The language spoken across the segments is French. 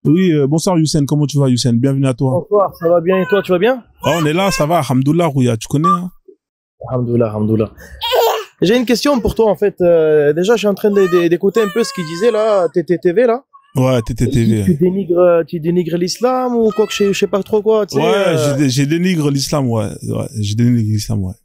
Oui, bonsoir Youssef, comment tu vas Youssef? Bienvenue à toi. Bonsoir, ça va bien et toi, tu vas bien? Ah, on est là, ça va, alhamdoulilah, Rouya, tu connais, hein? Alhamdoulilah, alhamdoulilah. J'ai une question pour toi en fait. Déjà, je suis en train d'écouter un peu ce qu'il disait là, TTTV là. Ouais, TTTV. Tu dénigres l'islam ou quoi que je sais pas trop quoi, tu sais. Ouais, j'ai dénigre l'islam, ouais. Je dénigre l'islam, ouais.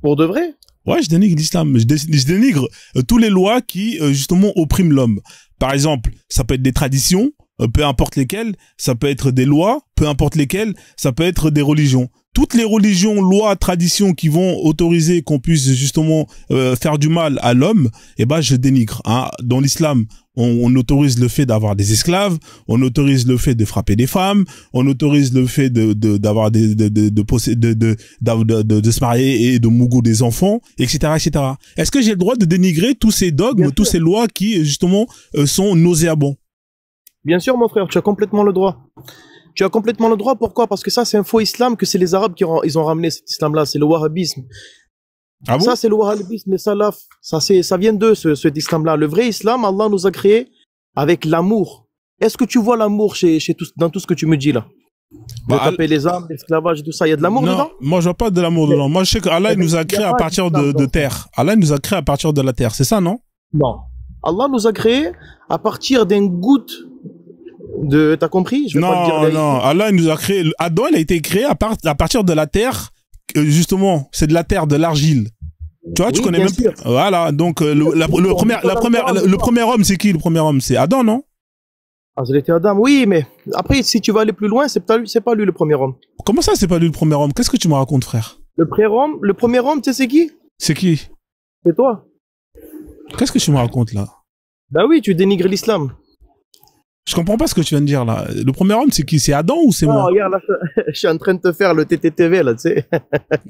Pour de vrai? Ouais, je dénigre l'islam. Je dénigre tous les lois qui, justement, oppriment l'homme. Par exemple, ça peut être des traditions, peu importe lesquelles, ça peut être des lois, peu importe lesquelles, ça peut être des religions. Toutes les religions, lois, traditions qui vont autoriser qu'on puisse justement faire du mal à l'homme, eh ben je dénigre. Hein. Dans l'islam, on autorise le fait d'avoir des esclaves, on autorise le fait de frapper des femmes, on autorise le fait d'avoir de se marier et de mougou des enfants, etc., etc. Est-ce que j'ai le droit de dénigrer tous ces dogmes, tous ces lois qui justement sont nauséabonds? Bien sûr, mon frère, tu as complètement le droit. Tu as complètement le droit. Pourquoi? Parce que ça, c'est un faux islam, que c'est les Arabes ils ont ramené cet islam-là. C'est le wahhabisme. Ah bon? Ça, c'est le wahhabisme, le salaf. Ça vient d'eux, cet islam-là. Le vrai islam, Allah nous a créé avec l'amour. Est-ce que tu vois l'amour dans tout ce que tu me dis là? De taper les armes, l'esclavage et tout ça. Il y a de l'amour dedans? Non, moi je vois pas de l'amour dedans. Moi je sais qu'Allah il nous a créé à partir de terre. Allah il nous a créé à partir de la terre. C'est ça, non? Non. Allah nous a créé à partir d'une goutte de... T'as compris? Je vais pas te dire non. Allah il nous a créé... Adam il a été créé à partir de la terre. Justement, c'est de la terre, de l'argile. Tu vois, tu connais même sûr. Voilà, donc le premier homme, c'est qui? Le premier homme, c'est Adam, non? Ah, c'était Adam, oui, mais après, si tu vas aller plus loin, c'est pas lui le premier homme. Comment ça, c'est pas lui le premier homme? Qu'est-ce que tu me racontes, frère? Le premier homme, tu sais c'est qui? C'est qui? C'est toi. Qu'est-ce que tu me racontes, là? Bah oui, tu dénigres l'islam. Je comprends pas ce que tu viens de dire, là. Le premier homme, c'est qui? C'est Adam ou c'est moi? Regarde, là, je suis en train de te faire le TTTV, là, tu sais.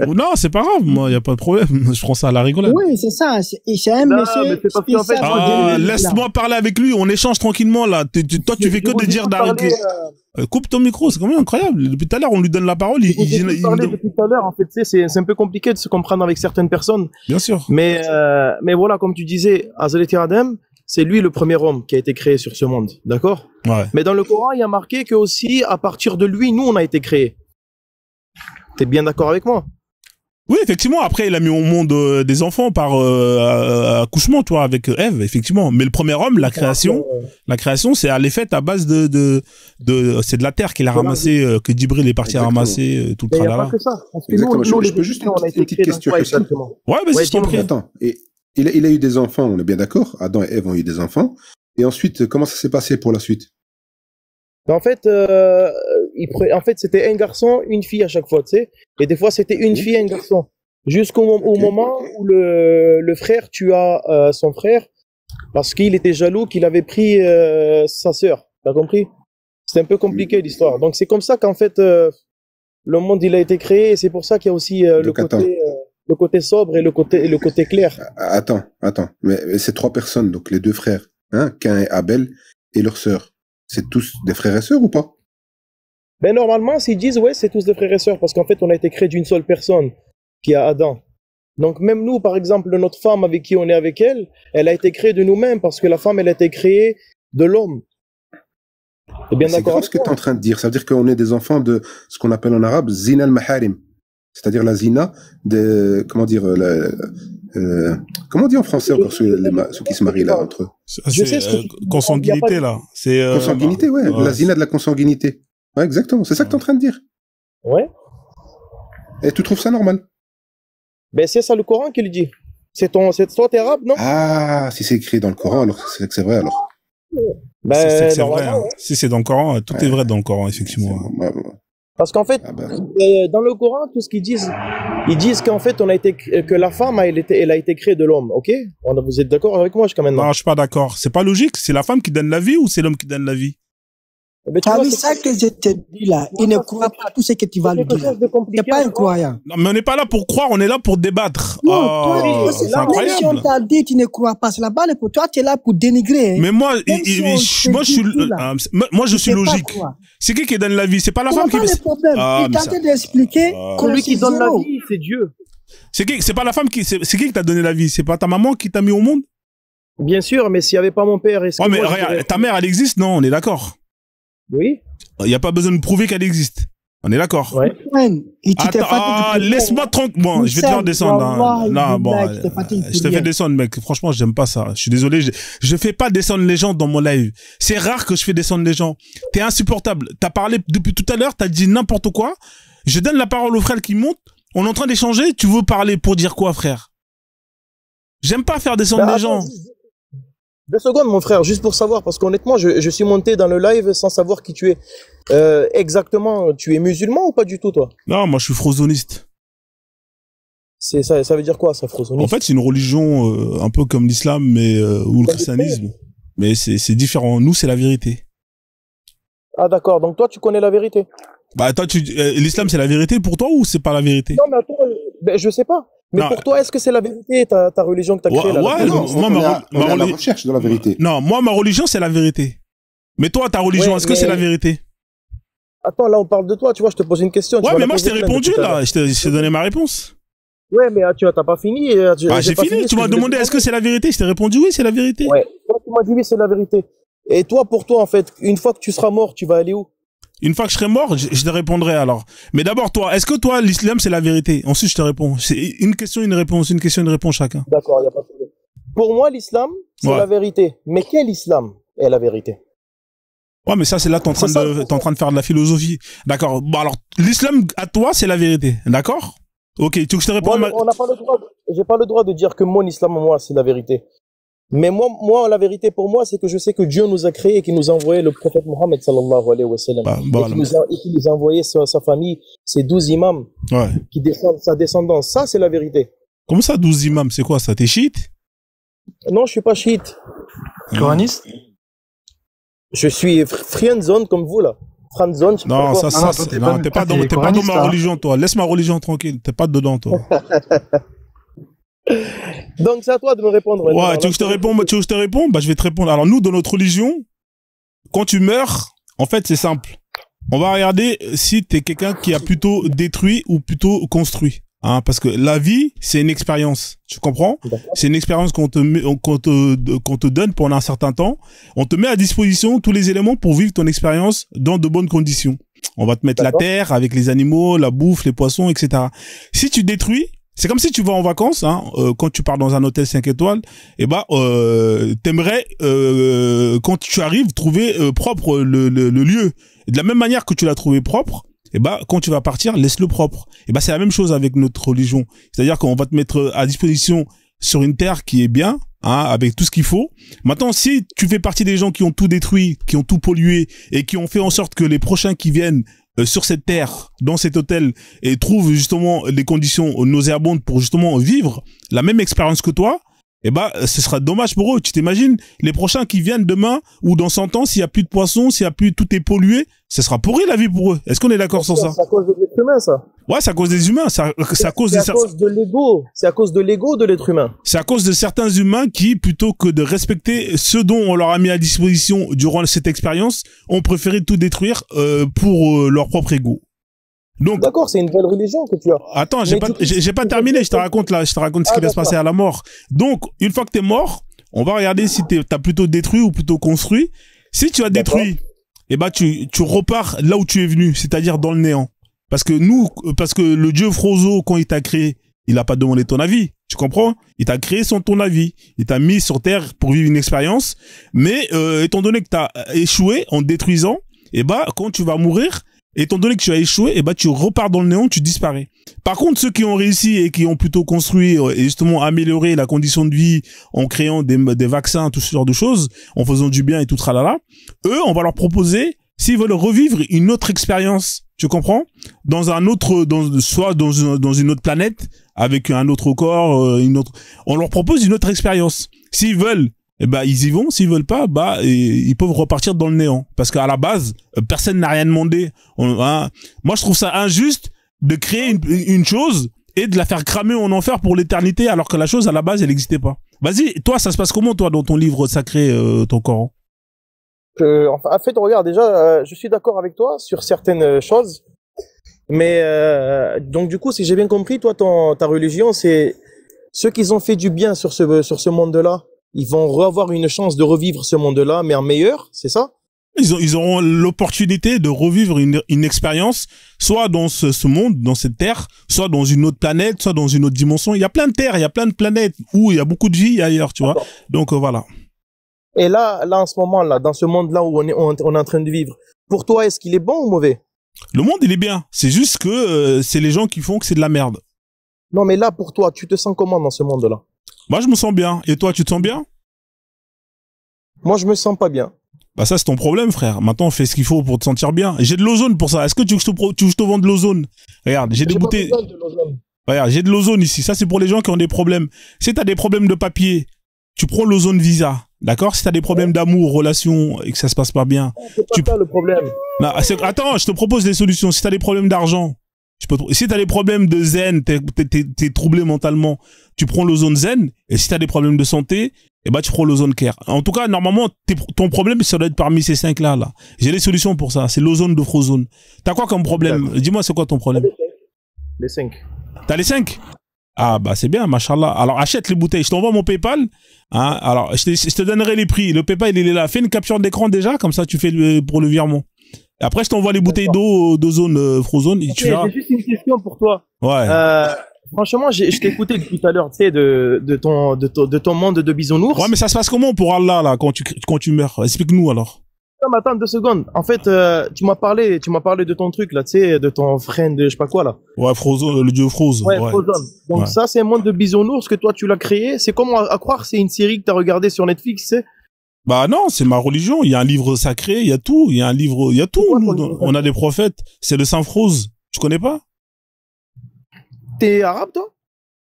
Non, c'est pas grave, moi, y a pas de problème. Je prends ça à la rigolade. Oui, c'est ça. C'est un monsieur spécial. Laisse-moi parler avec lui, on échange tranquillement, là. Toi, tu fais que de dire d'arrêter. Coupe ton micro, c'est quand même incroyable. Depuis tout à l'heure, on lui donne la parole. Depuis tout à l'heure, en fait, c'est un peu compliqué de se comprendre avec certaines personnes. Bien sûr. Mais voilà, comme tu disais, Hazreti Adam, c'est lui le premier homme qui a été créé sur ce monde, d'accord? Ouais. Mais dans le Coran, il y a marqué que aussi, à partir de lui, nous, on a été créés. T'es bien d'accord avec moi? Oui, effectivement. Après, il a mis au monde des enfants par accouchement, toi, avec Ève, effectivement. Mais le premier homme, la création, c'est elle est faite à base c'est de la terre qu'il a ramassé, que Djibril est parti ramasser tout le tralala. Il n'y a pas que ça. Parce que je peux juste une petite question. Ouais, vas-y, je t'en prie. Attends. Et il a eu des enfants, on est bien d'accord. Adam et Ève ont eu des enfants. Et ensuite, comment ça s'est passé pour la suite? En fait, c'était un garçon, une fille à chaque fois, tu sais. Et des fois, c'était une fille et un garçon. Jusqu'au moment où le frère tua son frère parce qu'il était jaloux qu'il avait pris sa sœur. T'as compris? C'est un peu compliqué l'histoire. Donc c'est comme ça qu'en fait, le monde il a été créé. Et c'est pour ça qu'il y a aussi le côté sobre et le côté clair. Attends. Mais ces trois personnes, donc les deux frères, hein, Cain et Abel, et leur sœur, c'est tous des frères et sœurs ou pas? Ben normalement, s'ils disent ouais, c'est tous des frères et sœurs parce qu'en fait, on a été créé d'une seule personne, qui est Adam. Donc même nous, par exemple, notre femme avec qui on est avec elle, elle a été créée de nous-mêmes parce que la femme, elle a été créée de l'homme. C'est bien d'accord. C'est grave ce que tu es en train de dire. Ça veut dire qu'on est des enfants de ce qu'on appelle en arabe zina al-maharim. C'est-à-dire la zina de, comment dire, comment on dit en français encore ceux qui se marient là entre eux? Consanguinité là. Consanguinité, ouais. La zina de la consanguinité. Ouais, exactement. C'est ça que tu es en train de dire. Ouais. Et tu trouves ça normal? Ben c'est ça le Coran qui le dit. C'est toi t'es arabe, non? Ah, si c'est écrit dans le Coran, alors c'est que c'est vrai alors. Ben, c'est vrai. Hein. Si c'est dans le Coran, tout est vrai dans le Coran, effectivement. Parce qu'en fait, dans le Coran, tout ce qu'ils disent, ils disent qu'en fait, que la femme, elle a été créée de l'homme, ok? Vous êtes d'accord avec moi jusqu'à maintenant? Non, je suis pas d'accord. C'est pas logique. C'est la femme qui donne la vie ou c'est l'homme qui donne la vie? Tu as vu ça que je te dis là? Il ne croit pas tout ce que tu vas lui dire. Il n'est pas incroyant. Non, mais on n'est pas là pour croire, on est là pour débattre. Non, toi, c'est incroyable. Même si on t'a dit tu ne crois pas, c'est la balle pour toi, tu es là pour dénigrer. Mais moi, je suis logique. C'est qui donne la vie? C'est pas la femme qui... Il tentait d'expliquer que celui qui donne la vie, c'est Dieu. C'est pas la femme qui... C'est qui t'a donné la vie? C'est pas ta maman qui t'a mis au monde? Bien sûr, mais s'il n'y avait pas mon père... mais regarde, ta mère, elle existe, non? On est d'accord. Oui. Il n'y a pas besoin de prouver qu'elle existe. On est d'accord. Ouais. Attends, laisse-moi tranquille. Bon, je vais te faire descendre. Hein. Non, bon, je te fais descendre, mec. Franchement, j'aime pas ça. Je suis désolé. Je fais pas descendre les gens dans mon live. C'est rare que je fais descendre les gens. T'es insupportable. T'as parlé depuis tout à l'heure, t'as dit n'importe quoi. Je donne la parole au frère qui monte. On est en train d'échanger. Tu veux parler pour dire quoi, frère? J'aime pas faire descendre les gens. 2 secondes, mon frère, juste pour savoir, parce qu'honnêtement, je suis monté dans le live sans savoir qui tu es. Exactement, tu es musulman ou pas du tout, toi? Non, moi, je suis frozoniste. C'est ça, ça veut dire quoi, ça, frozoniste? En fait, c'est une religion un peu comme l'islam, mais ou le christianisme. Mais c'est différent. Nous, c'est la vérité. Ah, d'accord. Donc, toi, tu connais la vérité? Bah, toi, l'islam, c'est la vérité pour toi ou c'est pas la vérité? Non, mais attends, ben, je sais pas. Mais non, pour toi, est-ce que c'est la vérité, ta religion que tu as créée? Ouais, moi, ma recherche de la vérité. Non, moi, ma religion, c'est la vérité. Mais toi, ta religion, est-ce que c'est la vérité? Attends, là, on parle de toi, tu vois, je te pose une question. Ouais, mais moi, je t'ai répondu, là. Je t'ai donné ma réponse. Ouais, mais tu n'as pas fini. J'ai fini. Tu m'as demandé est-ce que c'est la vérité? Je t'ai répondu oui, c'est la vérité. Ouais, toi, tu m'as dit oui, c'est la vérité. Et toi, pour toi, en fait, une fois que tu seras mort, tu vas aller où? Une fois que je serai mort, je te répondrai alors. Mais d'abord, toi, est-ce que toi, l'islam, c'est la vérité? Ensuite, je te réponds. C'est une question, une réponse, une question, une réponse chacun. D'accord, il n'y a pas de problème. Pour moi, l'islam, c'est la vérité. Mais quel islam est la vérité? Ouais, mais ça, c'est là, t'es en train de faire de la philosophie. D'accord. Bon, alors, l'islam, à toi, c'est la vérité. D'accord? Ok, tu veux que je te réponde? On n'a pas le droit, j'ai pas le droit de dire que mon islam, moi, c'est la vérité. Mais moi, la vérité pour moi, c'est que je sais que Dieu nous a créés et qu'il nous a envoyé le prophète Mohammed sallallahu alayhi wa sallam. Et qu'il nous a envoyé sa famille, ses 12 imams, qui descendent, sa descendance. Ça, c'est la vérité. Comment ça, 12 imams? C'est quoi ça? T'es chiite? Non, je suis pas chiite. Coraniste? Je suis friendzone comme vous, là. Friendzone, non, t'es pas dans ma religion, toi. Laisse ma religion tranquille. T'es pas dedans, toi. Donc c'est à toi de me répondre. Ouais, tu veux que je te réponde? Bah, je vais te répondre. Alors nous, dans notre religion, quand tu meurs, en fait, c'est simple. On va regarder si t'es quelqu'un qui a plutôt détruit ou plutôt construit. Hein, parce que la vie, c'est une expérience. Tu comprends? C'est une expérience qu'on te donne pendant un certain temps. On te met à disposition tous les éléments pour vivre ton expérience dans de bonnes conditions. On va te mettre la terre avec les animaux, la bouffe, les poissons, etc. Si tu détruis, c'est comme si tu vas en vacances, hein, quand tu pars dans un hôtel 5 étoiles, et bah, t'aimerais, quand tu arrives, trouver propre le lieu. Et de la même manière que tu l'as trouvé propre, et bah, quand tu vas partir, laisse-le propre. Et bah, c'est la même chose avec notre religion. C'est-à-dire qu'on va te mettre à disposition sur une terre qui est bien, hein, avec tout ce qu'il faut. Maintenant, si tu fais partie des gens qui ont tout détruit, qui ont tout pollué, et qui ont fait en sorte que les prochains qui viennent sur cette terre, dans cet hôtel, et trouvent justement les conditions nauséabondes pour justement vivre la même expérience que toi, eh ben, ce sera dommage pour eux. Tu t'imagines, les prochains qui viennent demain ou dans 100 ans, s'il y a plus de poissons, s'il y a plus, tout est pollué, ce sera pourri la vie pour eux. Est-ce qu'on est d'accord sur ça? C'est à cause des êtres humains, ça. Ouais, c'est à cause des humains. C'est à cause de l'ego. C'est à cause de l'ego de l'être humain. C'est à cause de certains humains qui, plutôt que de respecter ce dont on leur a mis à disposition durant cette expérience, ont préféré tout détruire pour leur propre ego. Donc, d'accord, c'est une belle religion que tu as. Attends, j'ai pas terminé, je te raconte ce qui va se passer à la mort. Donc, une fois que t'es mort, on va regarder si t'as plutôt détruit ou plutôt construit. Si tu as détruit, eh ben, tu repars là où tu es venu, c'est-à-dire dans le néant. Parce que le dieu Frozo, quand il t'a créé, il a pas demandé ton avis. Tu comprends? Il t'a créé sans ton avis. Il t'a mis sur terre pour vivre une expérience. Mais, étant donné que t'as échoué en détruisant, eh ben, quand tu vas mourir, étant donné que tu as échoué, eh ben, tu repars dans le néant, tu disparais. Par contre, ceux qui ont réussi et qui ont plutôt construit et justement amélioré la condition de vie en créant des vaccins, tout ce genre de choses, en faisant du bien et tout tralala, eux, on va leur proposer, s'ils veulent revivre une autre expérience, tu comprends? Dans un autre, soit dans une autre planète, avec un autre corps, on leur propose une autre expérience. S'ils veulent, eh ben, ils y vont. S'ils veulent pas, bah, ils peuvent repartir dans le néant. Parce qu'à la base, personne n'a rien demandé. Moi, je trouve ça injuste de créer une chose et de la faire cramer en enfer pour l'éternité, alors que la chose, à la base, elle n'existait pas. Vas-y, toi, ça se passe comment, toi, dans ton livre sacré, ton Coran? En fait, regarde, déjà, je suis d'accord avec toi sur certaines choses. Mais, donc, du coup, si j'ai bien compris, toi, ta religion, c'est ceux qui ont fait du bien sur ce monde-là. Ils vont avoir une chance de revivre ce monde-là, mais en meilleur, c'est ça? Ils auront l'opportunité de revivre une expérience, soit dans ce monde, dans cette terre, soit dans une autre planète, soit dans une autre dimension. Il y a plein de terres, il y a plein de planètes où il y a beaucoup de vie ailleurs, tu vois. Donc voilà. Et là, en ce moment, là, dans ce monde-là où on est en train de vivre, pour toi, est-ce qu'il est bon ou mauvais? Le monde, il est bien. C'est juste que c'est les gens qui font que c'est de la merde. Non, mais là, pour toi, tu te sens comment dans ce monde-là? Moi, je me sens bien. Et toi, tu te sens bien? Moi, je me sens pas bien. Bah ça, c'est ton problème, frère. Maintenant, fais ce qu'il faut pour te sentir bien. J'ai de l'ozone pour ça. Est-ce que tu veux que je te vende de l'ozone? Regarde, j'ai des bouteilles. Regarde, j'ai de l'ozone ici. Ça, c'est pour les gens qui ont des problèmes. Si t'as des problèmes de papier, tu prends l'ozone Visa. D'accord? Si t'as des problèmes d'amour, relation, et que ça se passe pas bien. C'est pas ça le problème. Non, attends, je te propose des solutions. Si t'as des problèmes d'argent, si t'as des problèmes de zen, t'es troublé mentalement, tu prends l'ozone zen. Et si t'as des problèmes de santé, eh ben, tu prends l'ozone care. En tout cas, normalement, ton problème, ça doit être parmi ces 5-là, là. J'ai les solutions pour ça. C'est l'ozone de Frozone. T'as quoi comme problème? Dis-moi, c'est quoi ton problème? Les 5. T'as les 5? Ah, bah, c'est bien, machallah. Alors, achète les bouteilles. Je t'envoie mon PayPal. Hein. Alors, je te donnerai les prix. Le PayPal, il est là. Fais une capture d'écran déjà. Comme ça, tu fais pour le virement. Et après, je t'envoie les bouteilles d'eau, d'ozone, Frozone. Okay, j'ai juste une question pour toi. Ouais. Franchement, je t'ai écouté depuis tout à l'heure, tu sais, de ton monde de bisounours. Ouais, mais ça se passe comment pour Allah, là, quand tu meurs? Explique-nous, alors. Non, mais attends 2 secondes. En fait, tu m'as parlé de ton truc, là, tu sais, de ton friend, je sais pas quoi, là. Ouais, Frozone, le dieu Froze. Ouais, Frozone. Donc ouais. Ça, c'est un monde de bisounours que toi, tu l'as créé. C'est comment à croire, c'est une série que t'as regardée sur Netflix, tu sais? Bah non, c'est ma religion. Il y a un livre sacré, il y a tout. Il y a un livre, il y a tout. On a des prophètes. C'est le Saint Froze. Tu connais pas? T'es arabe, toi?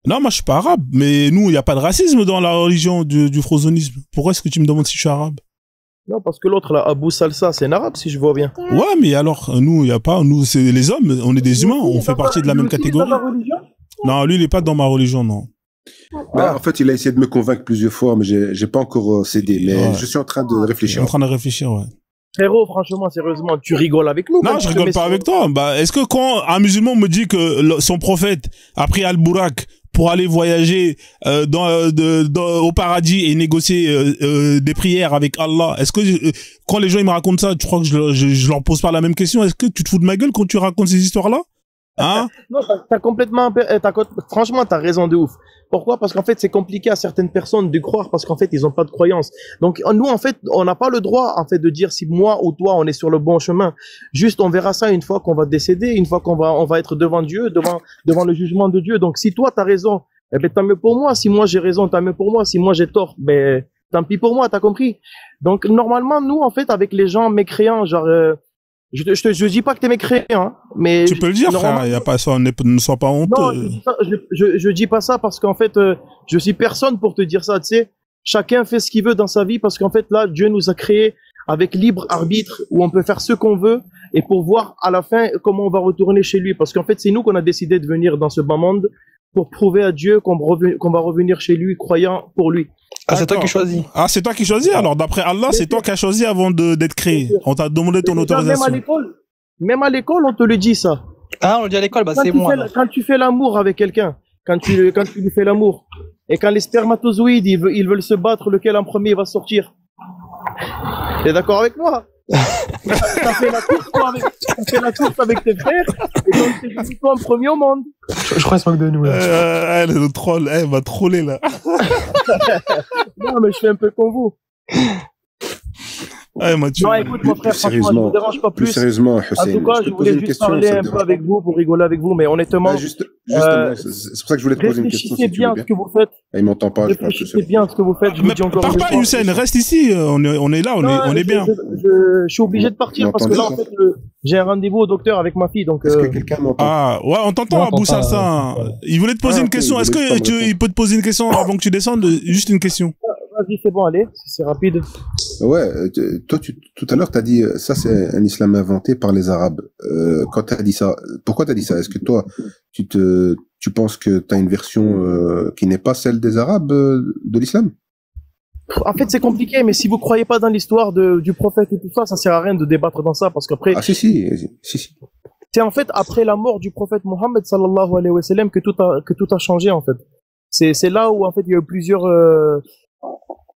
Non, moi je suis pas arabe, mais nous, il n'y a pas de racisme dans la religion du frozonisme. Pourquoi est-ce que tu me demandes si je suis arabe? Non, parce que l'autre, là, Abou Salsa, c'est un arabe, si je vois bien. Ouais, mais alors, nous, il n'y a pas, nous, c'est les hommes, on est des humains, on fait partie de la même catégorie. Dans la religion? Non, lui, il est pas dans ma religion, non. Bah, en fait, il a essayé de me convaincre plusieurs fois, mais j'ai pas encore cédé. Mais ouais. Je suis en train de réfléchir. Je suis en train de réfléchir, ouais. Frérot, franchement, sérieusement, tu rigoles avec nous? Non, je rigole pas avec toi. Bah, est-ce que quand un musulman me dit que son prophète a pris Al-Bourak pour aller voyager au paradis et négocier des prières avec Allah, est-ce que quand les gens ils me racontent ça, tu crois que je leur pose pas la même question? Est-ce que tu te fous de ma gueule quand tu racontes ces histoires-là? Hein? Non, franchement, t'as raison de ouf. Pourquoi? Parce qu'en fait, c'est compliqué à certaines personnes de croire parce qu'en fait, ils ont pas de croyance. Donc, nous, en fait, on n'a pas le droit, en fait, de dire si moi ou toi, on est sur le bon chemin. Juste, on verra ça une fois qu'on va décéder, une fois on va être devant Dieu, devant le jugement de Dieu. Donc, si toi, t'as raison, eh ben, tant mieux pour moi. Si moi, j'ai raison, tant mieux pour moi. Si moi, j'ai tort, ben, tant pis pour moi, t'as compris? Donc, normalement, nous, en fait, avec les gens mécréants, genre, je dis pas que t'es mécréant, hein, mais... Tu peux le dire, frère, y a pas ça, ne sois pas honteux. Non, je dis pas ça parce qu'en fait, je suis personne pour te dire ça, tu sais. Chacun fait ce qu'il veut dans sa vie parce qu'en fait, là, Dieu nous a créés avec libre arbitre où on peut faire ce qu'on veut et pour voir à la fin comment on va retourner chez lui. Parce qu'en fait, c'est nous qu'on a décidé de venir dans ce bas monde pour prouver à Dieu qu'on va revenir chez lui croyant pour lui. Ah, c'est toi qui choisis. Ah, c'est toi qui choisis. Alors, d'après Allah, c'est toi qui as choisi avant d'être créé. On t'a demandé ton autorisation. Même à l'école, on te le dit, ça. Ah, on le dit à l'école, bah, c'est moi. Quand tu fais l'amour avec quelqu'un, quand tu lui fais l'amour, et quand les spermatozoïdes, ils veulent se battre, lequel en premier va sortir. T'es d'accord avec moi? T'as fait la course avec tes frères, et donc c'est toi en premier au monde. Je crois que c'est moque de nous, là. Elle est le troll, elle m'a trollé, là. Non, mais je fais un peu comme vous. Ouais, Mathieu. Non, écoute, mon frère, franchement, je ne vous dérange pas plus. Sérieusement, Hussein, en tout cas, je voulais juste parler un peu avec vous, pour rigoler avec vous, mais honnêtement, justement, c'est pour ça que je voulais te poser une question. Réfléchissez bien à ce que vous faites. Il m'entend pas. Réfléchissez bien à ce que vous faites. Je vous dis encore une fois. Pars pas, Hussein, reste ici. On est là, on est bien. Je suis obligé de partir parce que là, en fait, j'ai un rendez-vous au docteur avec ma fille, donc. Est-ce que quelqu'un m'entend? Ah, ouais, on t'entend, Abou Salsa. Il voulait te poser une question. Est-ce que il peut te poser une question avant que tu descendes? Juste une question. Vas-y, c'est bon, allez, c'est rapide. Ouais, toi, tout à l'heure, t'as dit, ça, c'est un islam inventé par les Arabes. Quand t'as dit ça, pourquoi t'as dit ça? Est-ce que toi, tu penses que t'as une version qui n'est pas celle des Arabes de l'islam? En fait, c'est compliqué, mais si vous croyez pas dans l'histoire du prophète et tout ça, ça sert à rien de débattre dans ça, parce qu'après... Ah, si. C'est en fait après la mort du prophète Mohammed sallallahu alayhi wa sallam que tout a changé, en fait. C'est là où, en fait, il y a eu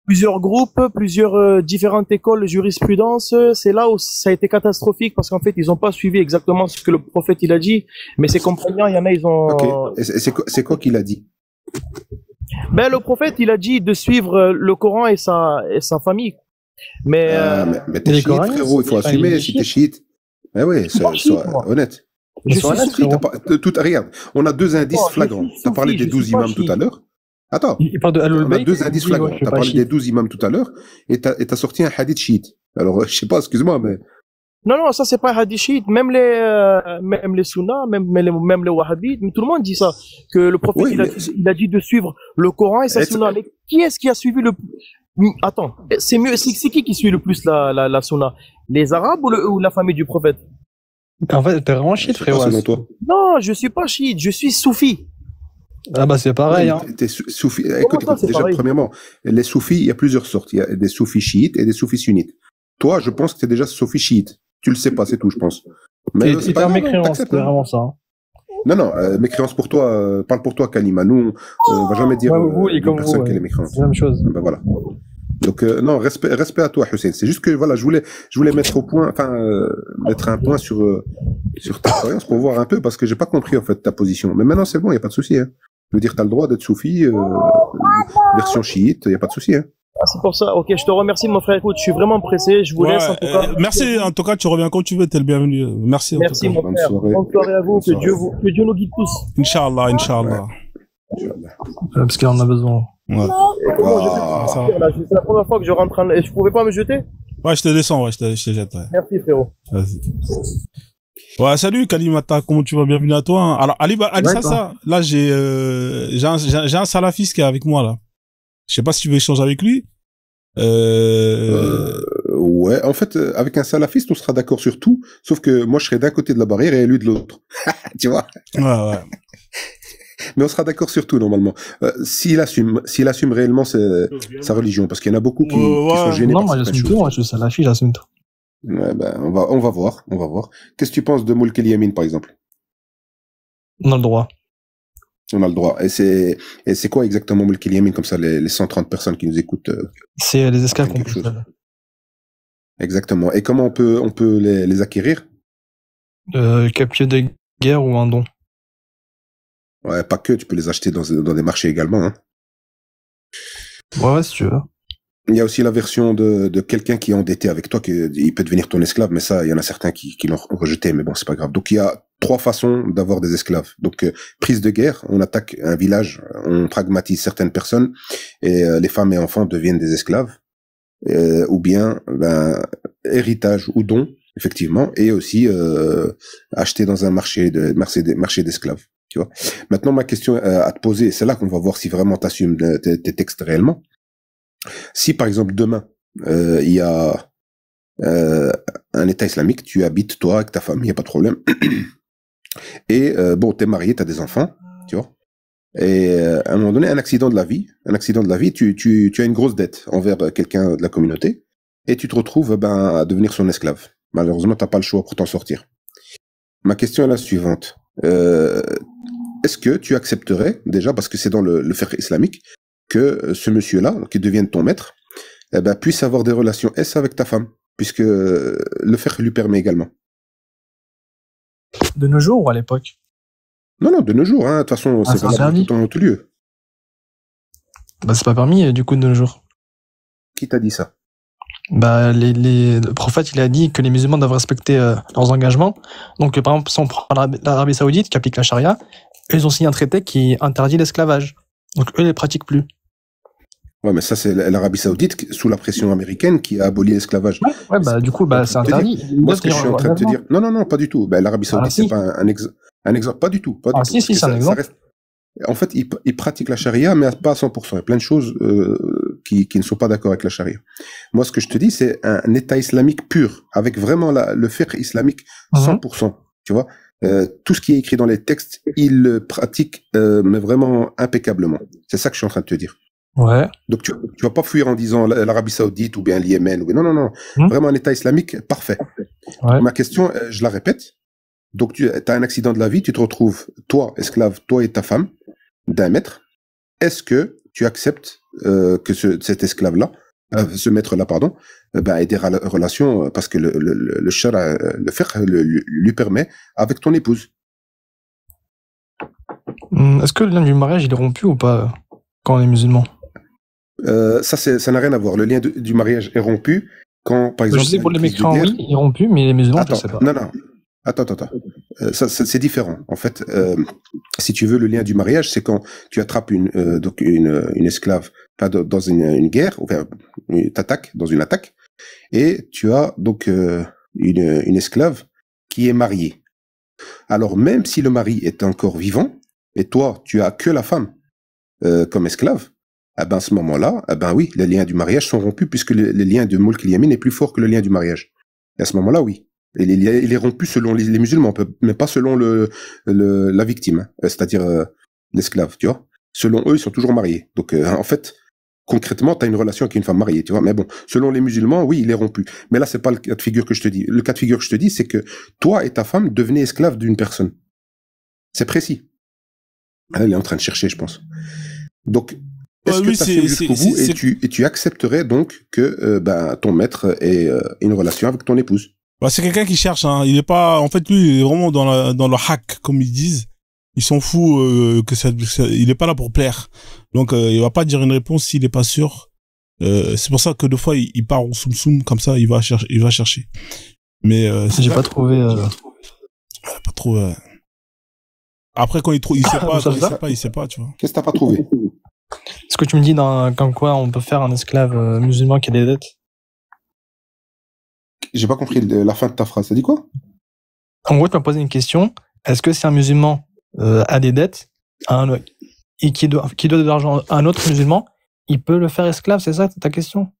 plusieurs groupes, plusieurs différentes écoles de jurisprudence. C'est là où ça a été catastrophique parce qu'en fait, ils n'ont pas suivi exactement ce que le prophète il a dit. Mais ces compagnons, il y en a, ils ont. Ok. Et c'est quoi qu'il a dit? Ben le prophète, il a dit de suivre le Coran et sa famille. Mais t'es chiite, frérot, il faut assumer si t'es chiite. Eh oui, sois honnête. Je suis honnête. Regarde, on a deux indices flagrants. Tu as parlé des 12 imams tout à l'heure. Attends, il parle de on a deux indices flagrants. Tu as parlé des 12 imams tout à l'heure et tu as sorti un hadith chiite. Alors, je sais pas, excuse-moi, mais... Non, ça c'est pas un hadith chiite. Même les sunnas, même les wahhabites, tout le monde dit ça. Que le prophète, il a dit de suivre le Coran et sa sunna. Mais qui est-ce qui a suivi le... Attends, c'est qui suit le plus la sunna? Les Arabes ou la famille du prophète? En fait, t'es vraiment chiite, frérot. Non, je suis pas chiite, je suis soufi. Ah bah c'est pareil. Hein. T'es soufi. Écoute, déjà, premièrement, les soufis, il y a plusieurs sortes. Il y a des soufis chiites et des soufis sunnites. Toi, je pense que t'es déjà soufi chiite. Tu le sais pas, c'est tout, je pense. Mais c'est pas mécréance, c'est vraiment ça. Non, mécréance pour toi, parle pour toi, Kalima. Nous, on va jamais dire une personne qu'elle est mécréante. C'est la même chose. Ben voilà. Donc non, respect à toi, Hussein. C'est juste que voilà, je voulais mettre au point, mettre un point sur ta croyance pour voir un peu parce que j'ai pas compris en fait ta position. Mais maintenant c'est bon, y a pas de souci. Hein. Je veux dire, t'as le droit d'être soufi, version chiite, y a pas de souci. Hein. Ah, c'est pour ça. Ok, je te remercie, mon frère. Écoute, je suis vraiment pressé. Je vous laisse en tout cas. Merci. En tout cas, tu reviens quand tu veux. T'es le bienvenu. Merci. Merci, mon frère. Bonne soirée à vous. Que Dieu nous guide tous. Inch'Allah. Ouais. Parce qu'il en a besoin. Ouais. C'est la première fois que je rentre en... Je pouvais pas me jeter? Ouais, je te descends, je te jette. Ouais. Merci, frérot. Vas-y. Ouais, salut Kalimata, comment tu vas? Bienvenue à toi. Alors, Ali Sassa, là, j'ai un salafiste qui est avec moi, là. Je sais pas si tu veux échanger avec lui. Ouais, en fait, avec un salafiste, on sera d'accord sur tout, sauf que moi, je serai d'un côté de la barrière et lui de l'autre. Tu vois? Ouais. Mais on sera d'accord sur tout, normalement. S'il assume réellement sa religion, parce qu'il y en a beaucoup qui sont gênés. Non, moi, j'assume tout, moi, je suis salafiste, j'assume tout. Ouais, ben, on va voir. Qu'est-ce que tu penses de Moulk El Yamin, par exemple? On a le droit. On a le droit. Et c'est quoi exactement Moulk El Yamin, comme ça, les 130 personnes qui nous écoutent? C'est les esclaves qu'on peut. Exactement. Et comment on peut les acquérir? Capier de guerre ou un don. Ouais, pas que, tu peux les acheter dans des marchés également. Hein. Ouais, si tu veux. Il y a aussi la version de quelqu'un qui est endetté avec toi, il peut devenir ton esclave, mais ça, il y en a certains qui l'ont rejeté, mais bon, c'est pas grave. Donc, il y a 3 façons d'avoir des esclaves. Donc, prise de guerre, on attaque un village, on pragmatise certaines personnes, et les femmes et enfants deviennent des esclaves. Ou bien, héritage ou don, effectivement, et aussi acheter dans un marché d'esclaves. Tu vois. Maintenant, ma question à te poser, c'est là qu'on va voir si vraiment tu assumes tes textes réellement. Si, par exemple, demain, il y a un État islamique, tu habites, toi, avec ta famille, il n'y a pas de problème. Et bon, t'es marié, t'as des enfants, tu vois. Et à un moment donné, un accident de la vie, tu as une grosse dette envers quelqu'un de la communauté, et tu te retrouves à devenir son esclave. Malheureusement, t'as pas le choix pour t'en sortir. Ma question est la suivante. Est-ce que tu accepterais, déjà, parce que c'est dans le fiqh islamique, que ce monsieur-là, qui devienne ton maître, puisse avoir des relations avec ta femme, puisque le fiqh lui permet également. De nos jours ou à l'époque? Non, de nos jours, hein. De toute façon, c'est valable en tout lieu. C'est pas permis, du coup, de nos jours. Qui t'a dit ça? Le prophète, il a dit que les musulmans doivent respecter leurs engagements. Donc, par exemple, si on prend l'Arabie Saoudite, qui applique la charia, eux, ils ont signé un traité qui interdit l'esclavage. Donc, eux, ils ne les pratiquent plus. Ouais, mais ça, c'est l'Arabie Saoudite, sous la pression américaine, qui a aboli l'esclavage. Ouais, du coup, c'est interdit. Moi, ce que je suis en train de te dire... Non, pas du tout. L'Arabie Saoudite, c'est pas un exemple. Pas du tout. Si, c'est un exemple. En fait, ils pratiquent la charia, mais pas à 100%. Il y a plein de choses qui ne sont pas d'accord avec la charia. Moi, ce que je te dis, c'est un État islamique pur, avec vraiment le fiqh islamique 100%. Tu vois, tout ce qui est écrit dans les textes, ils le pratiquent, mais vraiment impeccablement. C'est ça que je suis en train de te dire. Ouais. Donc, tu vas pas fuir en disant l'Arabie Saoudite ou bien le Yémen. Non. Vraiment un État islamique parfait. Ouais. Ma question, je la répète. Donc, tu as un accident de la vie, tu te retrouves, toi, esclave, toi et ta femme, d'un maître. Est-ce que tu acceptes que cet esclave-là, ce maître-là, pardon, ait des relations, parce que le shara, le fiqh lui permet avec ton épouse. Est-ce que le lien du mariage il est rompu ou pas quand on est musulman? Ça n'a rien à voir. Le lien du mariage est rompu quand, par exemple, je sais pour les mécréants, oui, il est rompu, mais les musulmans, je sais pas. Non. Attends. C'est différent. En fait, si tu veux, le lien du mariage, c'est quand tu attrapes une esclave pas dans une guerre, ou t'attaques dans une attaque, et tu as donc une esclave qui est mariée. Alors même si le mari est encore vivant, et toi tu as que la femme comme esclave, à ce moment-là, oui, les liens du mariage sont rompus puisque le lien de Mulk al-Yamin est plus fort que le lien du mariage. Et à ce moment-là, oui. Il est rompu selon les musulmans, mais pas selon la victime, c'est-à-dire l'esclave, tu vois. Selon eux, ils sont toujours mariés. Donc, en fait, concrètement, tu as une relation avec une femme mariée, tu vois. Mais bon, selon les musulmans, oui, il est rompu. Mais là, c'est pas le cas de figure que je te dis. Le cas de figure que je te dis, c'est que toi et ta femme devenez esclaves d'une personne. C'est précis. Elle est en train de chercher, je pense. Donc, est-ce que tu as fait jusqu'au bout et tu accepterais donc que ton maître ait une relation avec ton épouse? C'est quelqu'un qui cherche, hein. Il est pas, en fait, lui, il est vraiment dans le hack, comme ils disent. Ils s'en fout il est pas là pour plaire. Donc, il va pas dire une réponse s'il est pas sûr. C'est pour ça que des fois, il part en soum comme ça, il va chercher. Mais j'ai pas trouvé. Pas trop. Après, quand il sait pas, tu vois. Qu'est-ce que t'as pas trouvé? Est-ce que tu me dis comme quoi on peut faire un esclave musulman qui a des dettes? J'ai pas compris la fin de ta phrase. Ça dit quoi? En gros, tu m'as posé une question. Est-ce que si un musulman a des dettes et qui doit de l'argent à un autre musulman, il peut le faire esclave? C'est ça ta question?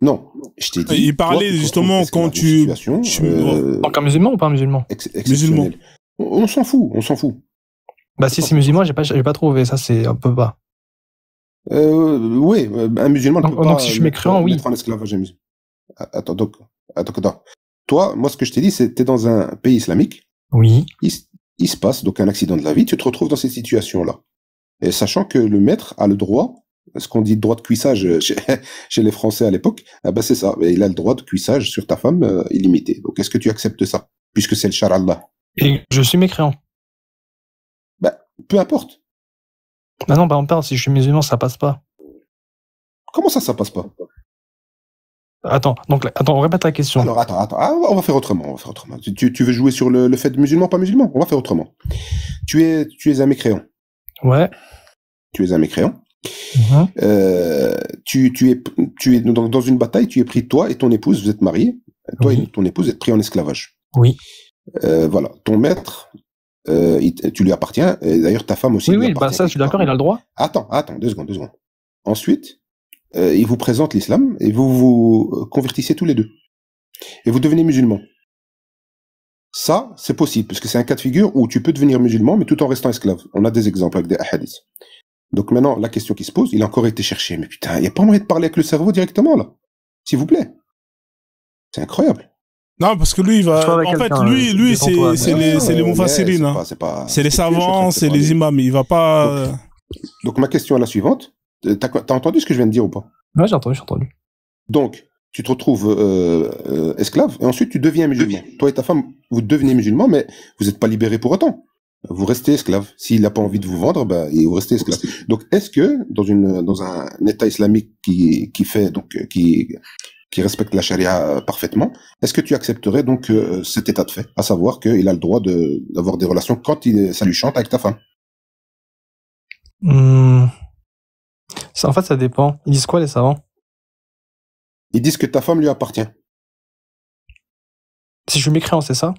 Non, je t'ai dit. Il parlait justement quand tu. Donc un musulman ou pas un musulman? Musulman. On s'en fout. Si c'est musulman, j'ai pas trouvé. Ça, c'est un peu bas. Oui, un musulman ne peut pas. Donc si je suis mécréant, oui. Mettre en esclavage. Attends. Toi, moi, ce que je t'ai dit, c'est que t'es dans un pays islamique. Oui. Il se passe donc un accident de la vie, tu te retrouves dans cette situation-là. Et sachant que le maître a le droit, ce qu'on dit droit de cuissage chez les Français à l'époque, c'est ça. Il a le droit de cuissage sur ta femme illimité. Donc, est-ce que tu acceptes ça? Puisque c'est le shar Allah. Et je suis mécréant. Peu importe. Non, on parle, si je suis musulman, ça passe pas. Comment ça passe pas? Attends, on répète la question. Alors, attends. On va faire autrement. Tu veux jouer sur le fait de musulman, pas musulman? On va faire autrement. Tu es un mécréant. Ouais. Tu es un mécréant. Mm-hmm. Tu es dans une bataille, tu es pris, toi et ton épouse, vous êtes mariés. Toi et ton épouse êtes pris en esclavage. Oui. Voilà. Ton maître, tu lui appartiens. Et d'ailleurs, ta femme aussi. Oui, ça, je suis d'accord, il a le droit. Attends, 2 secondes. Ensuite, il vous présente l'islam et vous vous convertissez tous les deux. Et vous devenez musulman. Ça, c'est possible, parce que c'est un cas de figure où tu peux devenir musulman, mais tout en restant esclave. On a des exemples avec des hadiths. Donc maintenant, la question qui se pose, il a encore été cherché. Mais putain, il n'y a pas moyen de parler avec le cerveau directement, là. S'il vous plaît. C'est incroyable. Non, parce que lui, il va. En fait, lui, c'est les mufassirines, hein. C'est les savants, c'est les imams. Il va pas. Donc ma question est la suivante. T'as entendu ce que je viens de dire ou pas? Ouais, j'ai entendu. Donc, tu te retrouves esclave et ensuite tu deviens musulman. Toi et ta femme, vous devenez musulman, mais vous n'êtes pas libérés pour autant. Vous restez esclave. S'il n'a pas envie de vous vendre, vous restez esclave. Donc, est-ce que dans un État islamique qui respecte la charia parfaitement, est-ce que tu accepterais donc cet état de fait, à savoir qu'il a le droit d'avoir des relations quand ça lui chante avec ta femme? En fait, ça dépend. Ils disent quoi, les savants? Ils disent que ta femme lui appartient. Si je suis mécréant, c'est ça?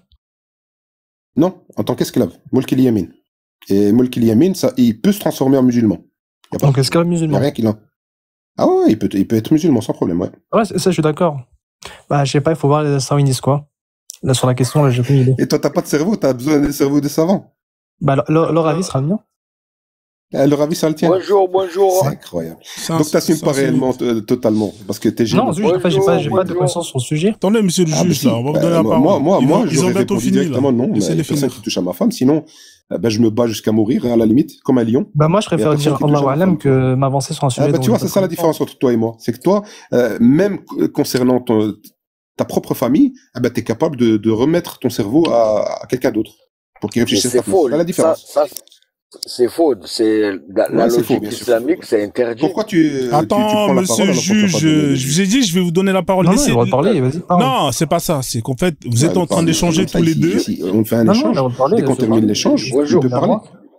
Non, en tant qu'esclave. Mulk al-Yamin. Et Mulk al-Yamin, ça, il peut se transformer en musulman. Donc esclave musulman. Il n'y a rien qui l'en... Ah ouais, il peut être musulman sans problème, ouais. Ouais, ça, je suis d'accord. Bah, je sais pas, il faut voir les savants, ils disent quoi. Là, sur la question, là, j'ai aucune idée. Et toi, t'as pas de cerveau, t'as besoin des cerveaux des savants. Bah, leur avis sera bien. Le ravi, ça le tient. Bonjour. C'est incroyable. Donc, t'assumes pas réellement, totalement, parce que t'es gêné. Non, juste, j'ai pas de connaissance sur le sujet. Attendez, monsieur le juge, là, on va vous donner la parole. Moi, ils ont bientôt fini, directement, non, mais personne qui touche à ma femme, sinon, je me bats jusqu'à mourir, à la limite, comme un lion. Moi, je préfère dire Allahu Alam que m'avancer sur un sujet. Tu vois, c'est ça la différence entre toi et moi. C'est que toi, même concernant ta propre famille, t'es capable de remettre ton cerveau à quelqu'un d'autre. Pour qu'il réfléchisse. C'est faux. C'est la différence. C'est faux. C'est la logique islamique, c'est interdit. Pourquoi tu Attends, monsieur le juge, je vous ai dit, je vais vous donner la parole. Non, il va parler, vas-y. Non, c'est pas ça. C'est qu'en fait, vous êtes en train d'échanger tous les deux. On fait un échange. Dès qu'on termine l'échange, on peut parler.